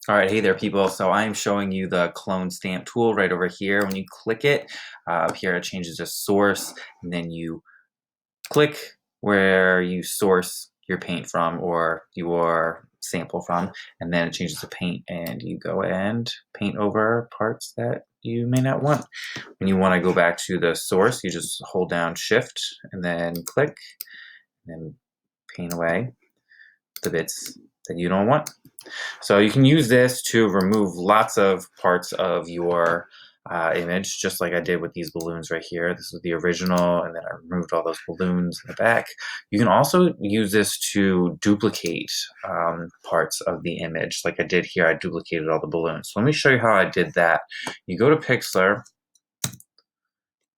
All right, hey there, people. So I'm showing you the clone stamp tool right over here. When you click it, here it changes to source, and then you click where you source your paint from or your sample from, and then it changes to paint, and you go and paint over parts that you may not want. When you want to go back to the source, you just hold down Shift and then click, and then paint away the bits that you don't want. So you can use this to remove lots of parts of your image, just like I did with these balloons right here. This is the original, and then I removed all those balloons in the back. You can also use this to duplicate parts of the image. Like I did here, I duplicated all the balloons. So let me show you how I did that. You go to PIXLR,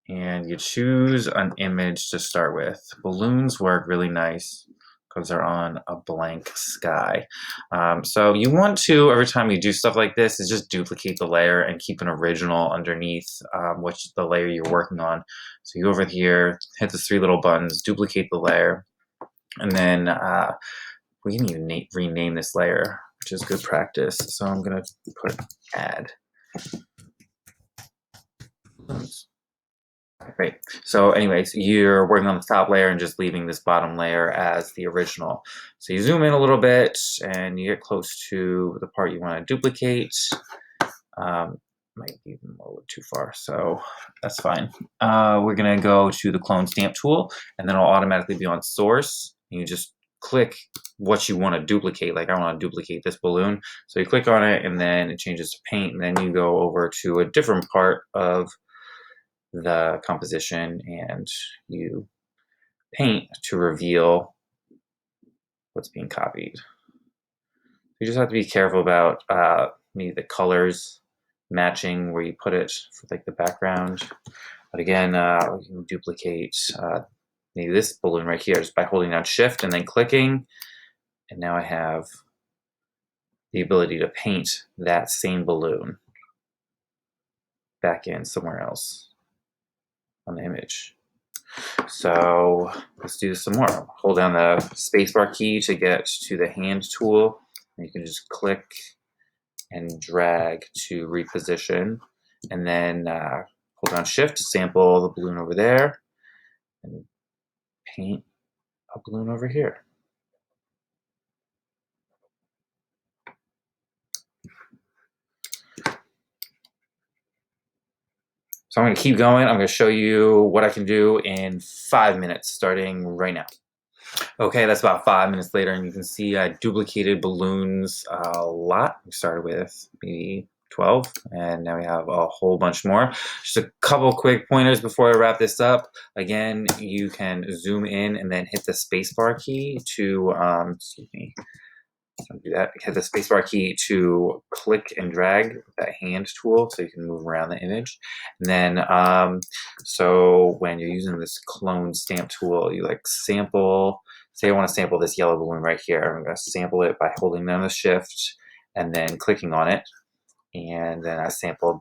and you choose an image to start with. Balloons work really nice because they're on a blank sky. So you want to, every time you do stuff like this, is just duplicate the layer and keep an original underneath which the layer you're working on. So you go over here, hit the three little buttons, duplicate the layer, and then we can even rename this layer, which is good practice. So I'm gonna put add. Great. So anyways, you're working on the top layer and just leaving this bottom layer as the original. So you zoom in a little bit and you get close to the part you want to duplicate. Might be even a little too far, so that's fine. We're going to go to the clone stamp tool, and then it'll automatically be on source. You just click what you want to duplicate. Like I want to duplicate this balloon. So you click on it and then it changes to paint, and then you go over to a different part of the composition and you paint to reveal what's being copied. You just have to be careful about maybe the colors matching where you put it for like the background. But again, you can duplicate maybe this balloon right here just by holding down Shift and then clicking, and now I have the ability to paint that same balloon back in somewhere else on the image. So let's do some more. Hold down the spacebar key to get to the hand tool. And you can just click and drag to reposition, and then hold down Shift to sample the balloon over there and paint a balloon over here. So I'm going to keep going. I'm going to show you what I can do in 5 minutes, starting right now. Okay, that's about 5 minutes later, and you can see I duplicated balloons a lot. We started with maybe 12, and now we have a whole bunch more. Just a couple quick pointers before I wrap this up. Again, you can zoom in and then hit the spacebar key to, excuse me, don't do that. Hit the spacebar key to click and drag that hand tool so you can move around the image. And then, so when you're using this clone stamp tool, you like sample, say I want to sample this yellow balloon right here. I'm going to sample it by holding down the Shift and then clicking on it. And then I sampled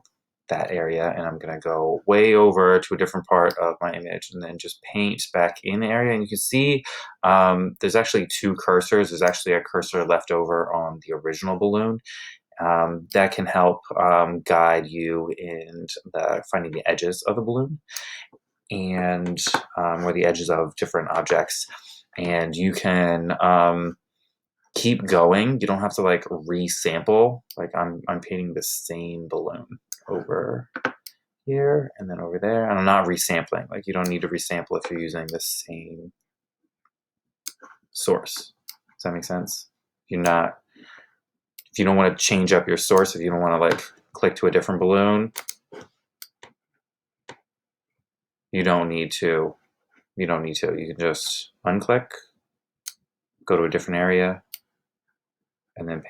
that area, and I'm going to go way over to a different part of my image and then just paint back in the area. And you can see there's actually two cursors. There's actually a cursor left over on the original balloon. That can help guide you in finding the edges of the balloon and or the edges of different objects. And you can keep going. You don't have to like resample. Like I'm painting the same balloon over here and then over there, and I'm not resampling. Like you don't need to resample if you're using the same source. Does that make sense? If you don't want to change up your source, if you don't want to like click to a different balloon, you don't need to. You can just unclick, go to a different area, and then paint.